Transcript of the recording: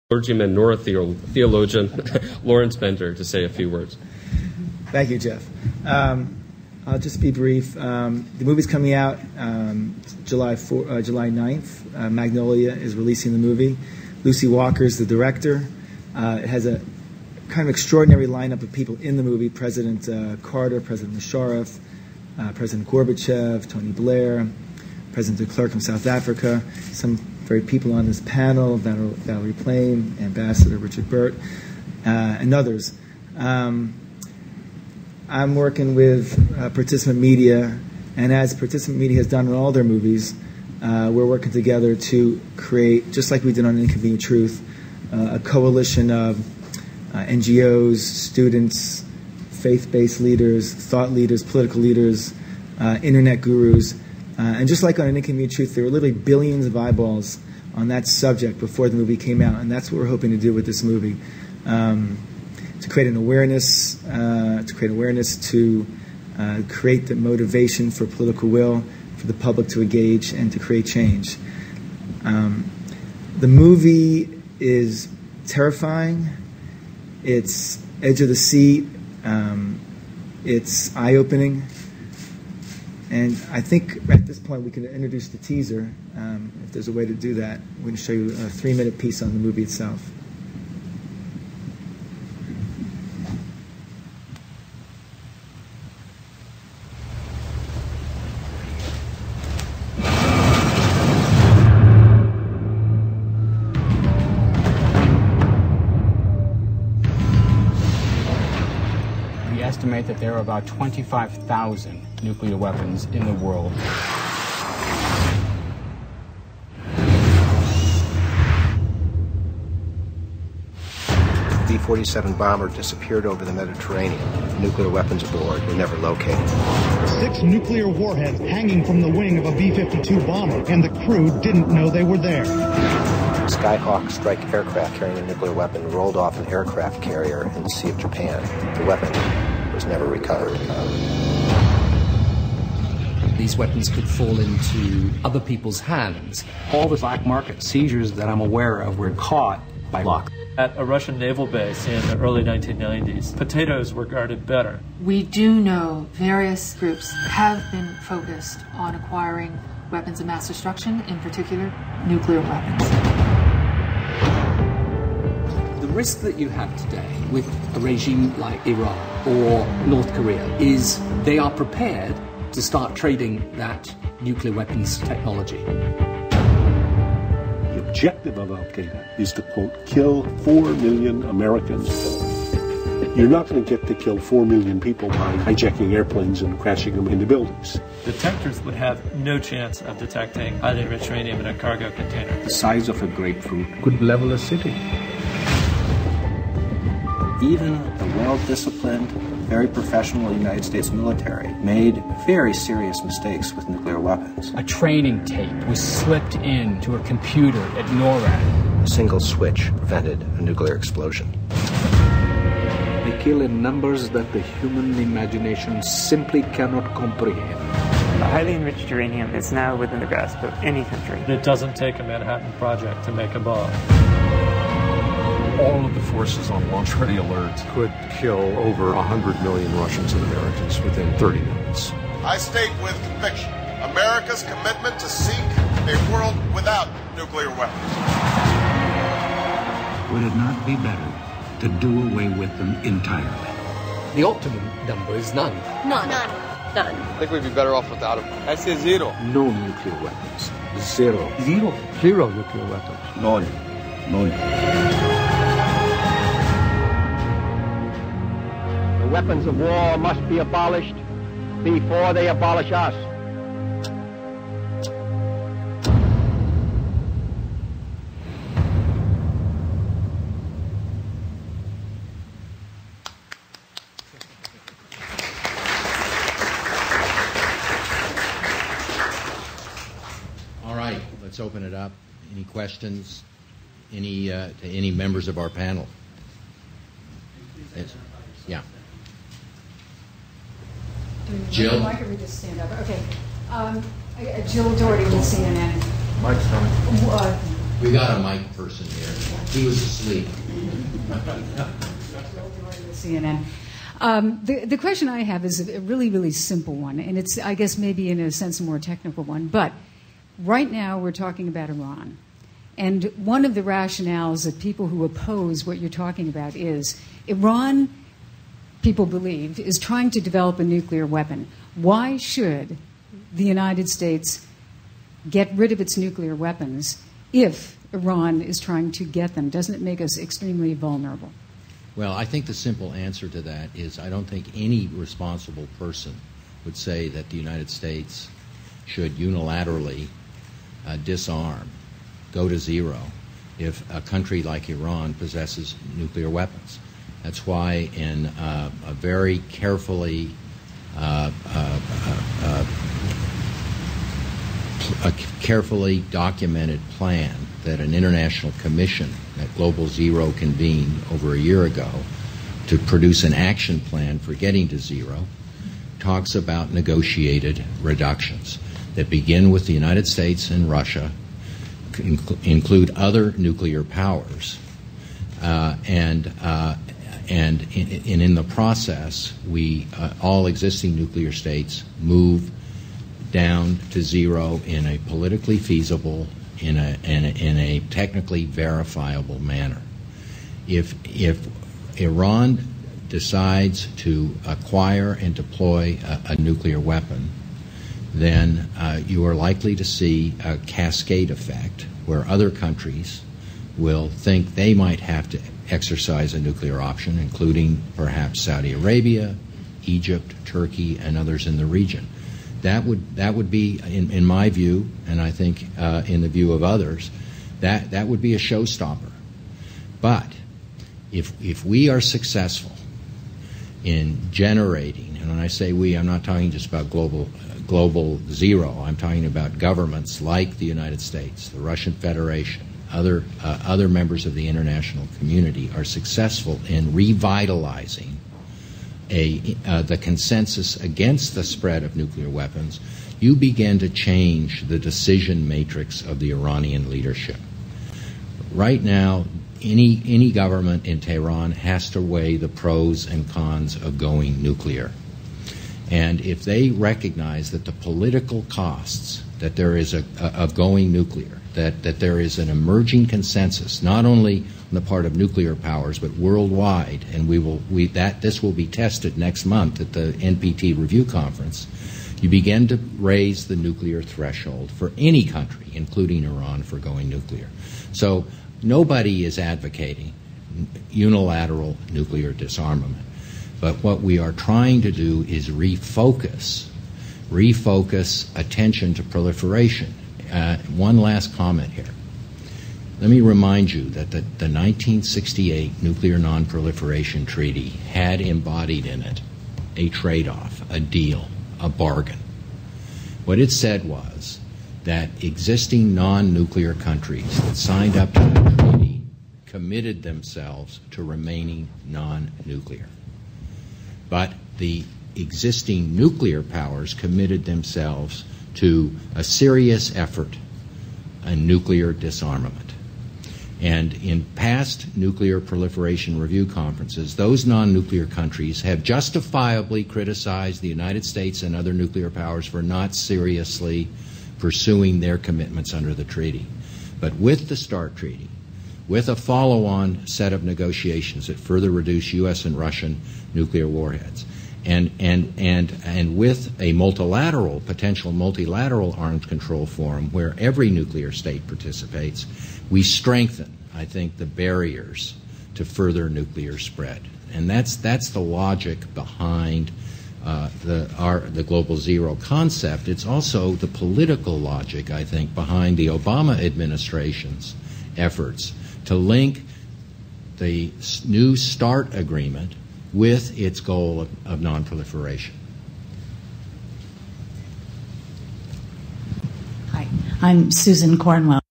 clergyman nor a theologian, Lawrence Bender, to say a few words. Thank you, Jeff. I'll just be brief. The movie's coming out July 9th. Magnolia is releasing the movie. Lucy Walker is the director. It has a kind of extraordinary lineup of people in the movie: President Carter, President Musharraf, President Gorbachev, Tony Blair, President de Klerk from South Africa, some very people on this panel, Valerie Plame, Ambassador Richard Burt, and others. I'm working with Participant Media, and as Participant Media has done in all their movies, we're working together to create, just like we did on Inconvenient Truth, a coalition of NGOs, students, faith-based leaders, thought leaders, political leaders, internet gurus. And just like on An Inconvenient Truth, there were literally billions of eyeballs on that subject before the movie came out, and that's what we're hoping to do with this movie, to create an awareness, to create the motivation for political will for the public to engage and to create change. The movie is terrifying. It's edge of the seat. It's eye-opening. And I think at this point we can introduce the teaser, if there's a way to do that. We're going to show you a 3-minute piece on the movie itself. We estimate that there are about 25,000 nuclear weapons in the world. The B-47 bomber disappeared over the Mediterranean. Nuclear weapons aboard were never located. 6 nuclear warheads hanging from the wing of a B-52 bomber, and the crew didn't know they were there. Skyhawk strike aircraft carrying a nuclear weapon rolled off an aircraft carrier in the Sea of Japan. The weapon was never recovered. These weapons could fall into other people's hands. All the black market seizures that I'm aware of were caught by luck. At a Russian naval base in the early 1990s, potatoes were guarded better. We do know various groups have been focused on acquiring weapons of mass destruction, in particular, nuclear weapons. The risk that you have today with a regime like Iran or North Korea is they are prepared to start trading that nuclear weapons technology. The objective of Al-Qaeda is to, quote, kill 4 million Americans. You're not going to get to kill 4 million people by hijacking airplanes and crashing them into buildings. Detectors would have no chance of detecting highly enriched uranium in a cargo container. The size of a grapefruit Could level a city. Even the well-disciplined, very professional United States military made very serious mistakes with nuclear weapons. A training tape was slipped into a computer at NORAD. A single switch prevented a nuclear explosion. They kill in numbers that the human imagination simply cannot comprehend. The highly enriched uranium is now within the grasp of any country. It doesn't take a Manhattan Project to make a bomb. All of the forces on launch ready alert could kill over 100 million Russians and Americans within 30 minutes. I state with conviction America's commitment to seek a world without nuclear weapons. Would it not be better to do away with them entirely? The optimum number is none. None. I think we'd be better off without them. I say zero. No nuclear weapons. Zero. Zero nuclear weapons. None. The weapons of war must be abolished before they abolish us. All right, let's open it up. Any questions? To any members of our panel? Yeah. Jill? Why could we just stand up? Okay. Jill Doherty with CNN. Mike's coming. We got a mic person here. He was asleep. CNN. The question I have is a really, really simple one, and it's, I guess, maybe in a sense a more technical one. But right now we're talking about Iran. And one of the rationales that people who oppose what you're talking about is Iran, people believe, is trying to develop a nuclear weapon. Why should the United States get rid of its nuclear weapons if Iran is trying to get them? Doesn't it make us extremely vulnerable? Well, I think the simple answer to that is I don't think any responsible person would say that the United States should unilaterally disarm, go to zero, if a country like Iran possesses nuclear weapons. That's why in a very carefully documented plan that an international commission that Global Zero convened over a year ago to produce an action plan for getting to zero talks about negotiated reductions that begin with the United States and Russia, include other nuclear powers, and in the process, all existing nuclear states move down to zero in a politically feasible, in a technically verifiable manner. If Iran decides to acquire and deploy a nuclear weapon, then you are likely to see a cascade effect where other countries will think they might have to exercise a nuclear option, including perhaps Saudi Arabia, Egypt, Turkey, and others in the region. That would be, in my view, and I think in the view of others, that would be a showstopper. But if we are successful in generating, and when I say we, I'm not talking just about global zero, I'm talking about governments like the United States, the Russian Federation, other members of the international community are successful in revitalizing the consensus against the spread of nuclear weapons, you begin to change the decision matrix of the Iranian leadership. Right now, any government in Tehran has to weigh the pros and cons of going nuclear. And if they recognize that the political costs that there is of going nuclear, that there is an emerging consensus, not only on the part of nuclear powers, but worldwide, and this will be tested next month at the NPT review conference, you begin to raise the nuclear threshold for any country, including Iran, for going nuclear. So nobody is advocating unilateral nuclear disarmament. But what we are trying to do is refocus attention to proliferation. One last comment here. Let me remind you that the 1968 Nuclear Non-Proliferation Treaty had embodied in it a trade-off, a deal, a bargain. What it said was that existing non-nuclear countries that signed up to the treaty committed themselves to remaining non-nuclear. But the existing nuclear powers committed themselves to a serious effort in nuclear disarmament. And in past nuclear proliferation review conferences, those non-nuclear countries have justifiably criticized the United States and other nuclear powers for not seriously pursuing their commitments under the treaty. But with the START treaty, with a follow-on set of negotiations that further reduce U.S. and Russian nuclear warheads, and with a potential multilateral arms control forum where every nuclear state participates, we strengthen, I think, the barriers to further nuclear spread. And that's the logic behind the Global Zero concept. It's also the political logic, I think, behind the Obama administration's efforts to link the new START agreement with its goal of non-proliferation. Hi, I'm Susan Cornwell.